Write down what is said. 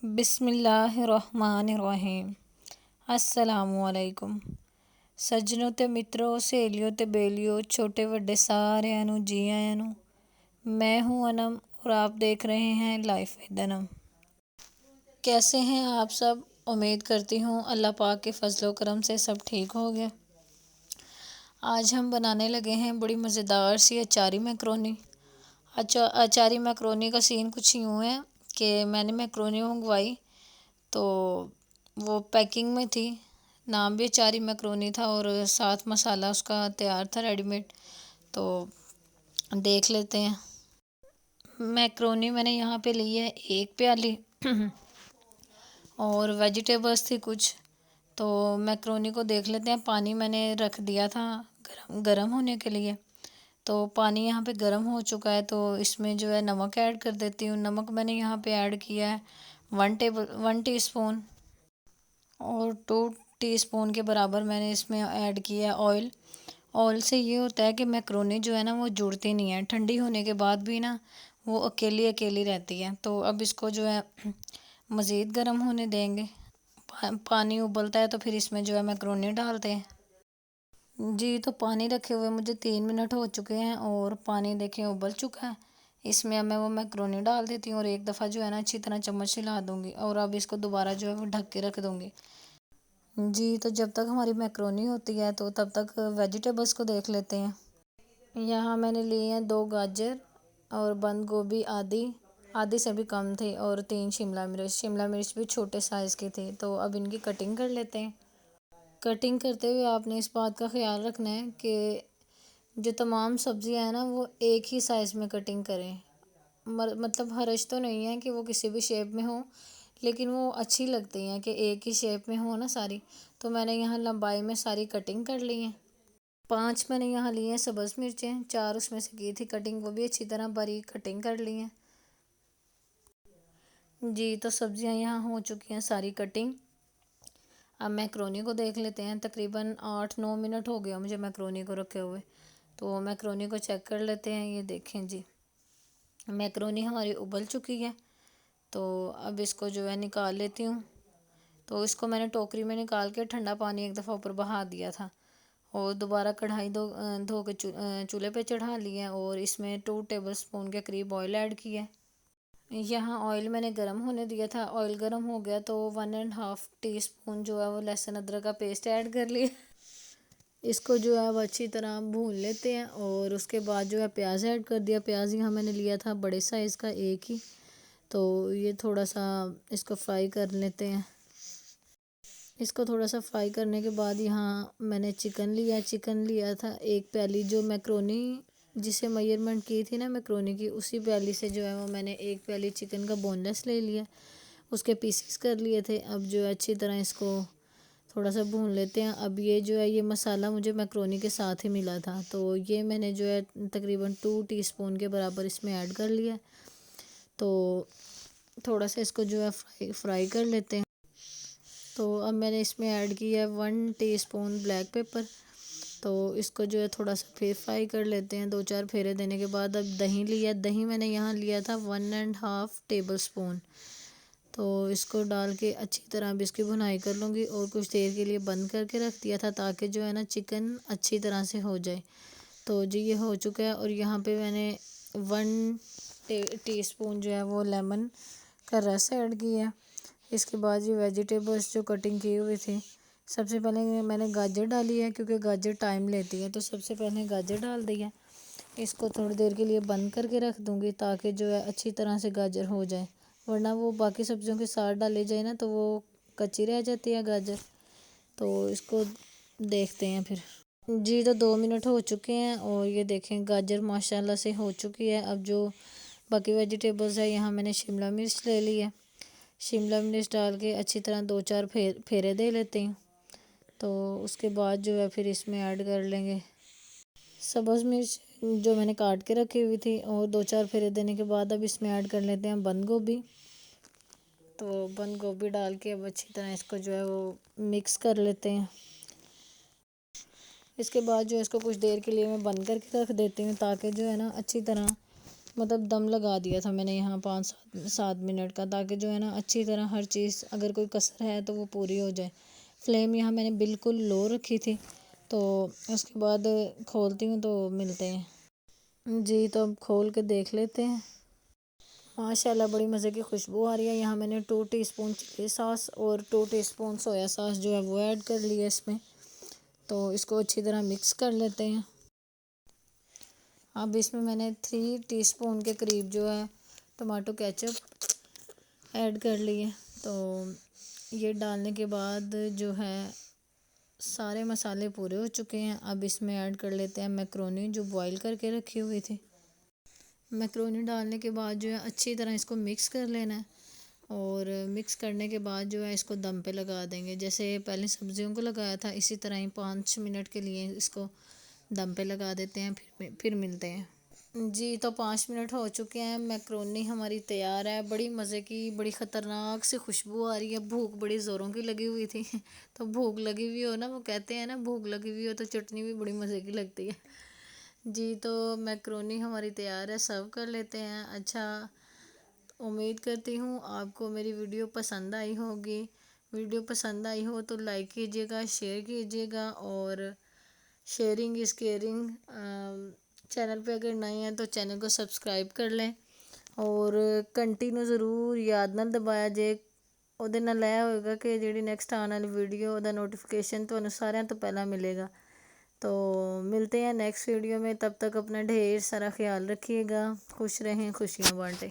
بسم اللہ الرحمن الرحیم۔ السلام علیکم سجنوں تے متروں، سہیلیوں تے بیلیوں، چھوٹے وڈے سارے نوں جی آیاں نوں۔ میں ہوں انم اور آپ دیکھ رہے ہیں لائف ود انم۔ کیسے ہیں آپ سب؟ امید کرتی ہوں اللہ پاک کے فضل و کرم سے سب ٹھیک ہو گیا۔ آج ہم بنانے لگے ہیں بڑی مزیدار سی اچاری میکرونی۔ اچاری میکرونی کا سین کچھ یوں ہے کہ میں نے میکرونی منگوائی تو وہ پیکنگ میں تھی، نام بھی اچاری میکرونی تھا اور ساتھ مسالہ اس کا تیار تھا ریڈی میڈ۔ تو دیکھ لیتے ہیں۔ میکرونی میں نے یہاں پہ لی ہے 1 پیالی اور ویجیٹیبلس تھی کچھ۔ تو میکرونی کو دیکھ لیتے ہیں۔ پانی میں نے رکھ دیا تھا گرم ہونے کے لیے، تو پانی یہاں پہ گرم ہو چکا ہے تو اس میں جو ہے نمک ایڈ کر دیتی ہوں۔ نمک میں نے یہاں پہ ایڈ کیا ہے 1 ٹی اسپون اور 2 ٹی اسپون کے برابر میں نے اس میں ایڈ کیا ہے آئل۔ آئل سے یہ ہوتا ہے کہ میکرونی جو ہے نا وہ جڑتی نہیں ہے، ٹھنڈی ہونے کے بعد بھی نا وہ اکیلی رہتی ہے۔ تو اب اس کو جو ہے مزید گرم ہونے دیں گے۔ پانی ابلتا ہے تو پھر اس میں جو ہے میکرونی ڈالتے ہیں۔ جی تو پانی رکھے ہوئے مجھے 3 منٹ ہو چکے ہیں اور پانی دیکھیں ابل چکا ہے۔ اس میں اب میں وہ میکرونی ڈال دیتی ہوں اور ایک دفعہ جو ہے نا اچھی طرح چمچ ہلا دوں گی اور اب اس کو دوبارہ جو ہے وہ ڈھک کے رکھ دوں گی۔ جی تو جب تک ہماری میکرونی ہوتی ہے تو تب تک ویجیٹیبلس کو دیکھ لیتے ہیں۔ یہاں میں نے لیے ہیں 2 گاجر اور بند گوبھی آدھی سے بھی کم تھے اور 3 شملہ مرچ بھی چھوٹے سائز کی تھی۔ تو اب ان کی کٹنگ کر لیتے ہیں۔ کٹنگ کرتے ہوئے آپ نے اس بات کا خیال رکھنا ہے کہ جو تمام سبزیاں ہیں نا وہ ایک ہی سائز میں کٹنگ کریں۔ مطلب حرج تو نہیں ہے کہ وہ کسی بھی شیپ میں ہوں، لیکن وہ اچھی لگتی ہیں کہ ایک ہی شیپ میں ہوں نا ساری۔ تو میں نے یہاں لمبائی میں ساری کٹنگ کر لی ہیں۔ 5 میں نے یہاں لی ہیں سبز مرچیں، 4 اس میں سے کی تھی کٹنگ، وہ بھی اچھی طرح باریک کٹنگ کر لی ہیں۔ جی تو سبزیاں یہاں ہو چکی ہیں ساری کٹنگ۔ اب میکرونی کو دیکھ لیتے ہیں۔ تقریباً 8-9 منٹ ہو گیا مجھے میکرونی کو رکھے ہوئے، تو میکرونی کو چیک کر لیتے ہیں۔ یہ دیکھیں جی میکرونی ہماری ابل چکی ہے، تو اب اس کو جو ہے نکال لیتی ہوں۔ تو اس کو میں نے ٹوکری میں نکال کے ٹھنڈا پانی ایک دفعہ اوپر بہا دیا تھا اور دوبارہ کڑھائی دھو کے چولہے پہ چڑھا لی ہے اور اس میں 2 ٹیبل سپون کے قریب آئل ایڈ کیا ہے۔ یہاں آئل میں نے گرم ہونے دیا تھا۔ آئل گرم ہو گیا تو 1.5 ٹی اسپون جو ہے وہ لہسن ادرک کا پیسٹ ایڈ کر لیا۔ اس کو جو ہے وہ اچھی طرح بھون لیتے ہیں اور اس کے بعد جو ہے پیاز ایڈ کر دیا۔ پیاز یہاں میں نے لیا تھا بڑے سائز کا ایک ہی، تو یہ تھوڑا سا اس کو فرائی کر لیتے ہیں۔ اس کو تھوڑا سا فرائی کرنے کے بعد یہاں میں نے چکن لیا تھا 1 پیالی، جو میکرونی جسے میئرمنٹ کی تھی نا میکرونی کی، اسی پیالی سے جو ہے وہ میں نے 1 پیالی چکن کا بون لیس لے لیا، اس کے پیسز کر لیے تھے۔ اب جو ہے اچھی طرح اس کو تھوڑا سا بھون لیتے ہیں۔ اب یہ جو ہے یہ مسالہ مجھے میکرونی کے ساتھ ہی ملا تھا، تو یہ میں نے جو ہے تقریباً 2 ٹی اسپون کے برابر اس میں ایڈ کر لیا۔ تو تھوڑا سا اس کو جو ہے فرائی کر لیتے ہیں۔ تو اب میں نے اس میں ایڈ کیا ہے 1 ٹی اسپون بلیک پیپر، تو اس کو جو ہے تھوڑا سا پھر فرائی کر لیتے ہیں۔ 2-4 پھیرے دینے کے بعد اب دہی لیا، دہی میں نے یہاں لیا تھا 1.5 ٹیبل سپون۔ تو اس کو ڈال کے اچھی طرح اب اس کی بھنائی کر لوں گی اور کچھ دیر کے لیے بند کر کے رکھ دیا تھا تاکہ جو ہے نا چکن اچھی طرح سے ہو جائے۔ تو جی یہ ہو چکا ہے اور یہاں پہ میں نے 1 ٹی اسپون جو ہے وہ لیمن کا رس ایڈ کیا ہے۔ اس کے بعد یہ ویجیٹیبلس جو کٹنگ کی ہوئی تھی، سب سے پہلے میں نے گاجر ڈالی ہے کیونکہ گاجر ٹائم لیتی ہے، تو سب سے پہلے گاجر ڈال دی ہے۔ اس کو تھوڑی دیر کے لیے بند کر کے رکھ دوں گی تاکہ جو ہے اچھی طرح سے گاجر ہو جائے، ورنہ وہ باقی سبزیوں کے ساتھ ڈالے جائے نا تو وہ کچی رہ جاتی ہے گاجر۔ تو اس کو دیکھتے ہیں پھر۔ جی تو 2 منٹ ہو چکے ہیں اور یہ دیکھیں گاجر ماشاءاللہ سے ہو چکی ہے۔ اب جو باقی ویجیٹیبلز ہے، یہاں میں نے شملہ مرچ لے لی ہے، شملہ مرچ ڈال کے اچھی طرح 2-4 پھیرے دے لیتے ہیں۔ تو اس کے بعد جو ہے پھر اس میں ایڈ کر لیں گے سبز مرچ جو میں نے کاٹ کے رکھی ہوئی تھی، اور 2-4 پھیرے دینے کے بعد اب اس میں ایڈ کر لیتے ہیں بند گوبھی۔ تو بند گوبھی ڈال کے اب اچھی طرح اس کو جو ہے وہ مکس کر لیتے ہیں۔ اس کے بعد جو ہے اس کو کچھ دیر کے لیے میں بند کر کے رکھ دیتی ہوں تاکہ جو ہے نا اچھی طرح مطلب دم لگا دیا تھا میں نے یہاں 5-7 منٹ کا، تاکہ جو ہے نا اچھی طرح ہر چیز اگر کوئی کسر ہے تو وہ پوری ہو جائے۔ فلیم یہاں میں نے بالکل لو رکھی تھی۔ تو اس کے بعد کھولتی ہوں تو ملتے ہیں جی۔ تو اب کھول کے دیکھ لیتے ہیں۔ ماشاءاللہ بڑی مزے کی خوشبو آ رہی ہے۔ یہاں میں نے 2 ٹی اسپون چلی ساس اور 2 ٹی اسپون سویا ساس جو ہے وہ ایڈ کر لی ہے اس میں۔ تو اس کو اچھی طرح مکس کر لیتے ہیں۔ اب اس میں میں نے 3 ٹی اسپون کے قریب جو ہے ٹماٹو کیچپ ایڈ کر لی ہے۔ تو یہ ڈالنے کے بعد جو ہے سارے مسالے پورے ہو چکے ہیں۔ اب اس میں ایڈ کر لیتے ہیں میکرونی جو بوائل کر کے رکھی ہوئی تھی۔ میکرونی ڈالنے کے بعد جو ہے اچھی طرح اس کو مکس کر لینا ہے، اور مکس کرنے کے بعد جو ہے اس کو دم پہ لگا دیں گے، جیسے پہلے سبزیوں کو لگایا تھا اسی طرح ہی 5 منٹ کے لیے اس کو دم پہ لگا دیتے ہیں، پھر ملتے ہیں جی۔ تو 5 منٹ ہو چکے ہیں، میکرونی ہماری تیار ہے۔ بڑی مزے کی بڑی خطرناک سی خوشبو آ رہی ہے۔ بھوک بڑی زوروں کی لگی ہوئی تھی تو بھوک لگی ہوئی ہو نا، وہ کہتے ہیں نا بھوک لگی ہوئی ہو تو چٹنی بھی بڑی مزے کی لگتی ہے جی۔ تو میکرونی ہماری تیار ہے، سرو کر لیتے ہیں۔ اچھا، امید کرتی ہوں آپ کو میری ویڈیو پسند آئی ہوگی۔ ویڈیو پسند آئی ہو تو لائک کیجیے گا، شیئر کیجیے گا، اور شیئرنگ از کیئرنگ۔ چینل پہ اگر نئے ہیں تو چینل کو سبسکرائب کر لیں، اور گھنٹی نو ضرور یاد نال دبایا جے، ਉਹਦੇ ਨਾਲ ਇਹ ਹੋਏਗਾ کہ ਜਿਹੜੀ نیکسٹ آنے والی ویڈیو ਉਹਦਾ نوٹیفیکیشن ਤੁਹਾਨੂੰ ਸਾਰਿਆਂ ਤੋਂ ਪਹਿਲਾਂ ملے گا۔ تو ملتے ہیں نیکسٹ ویڈیو میں، تب تک اپنا ڈھیر سارا خیال رکھیے گا، خوش رہیں، خوشیاں بانٹیں۔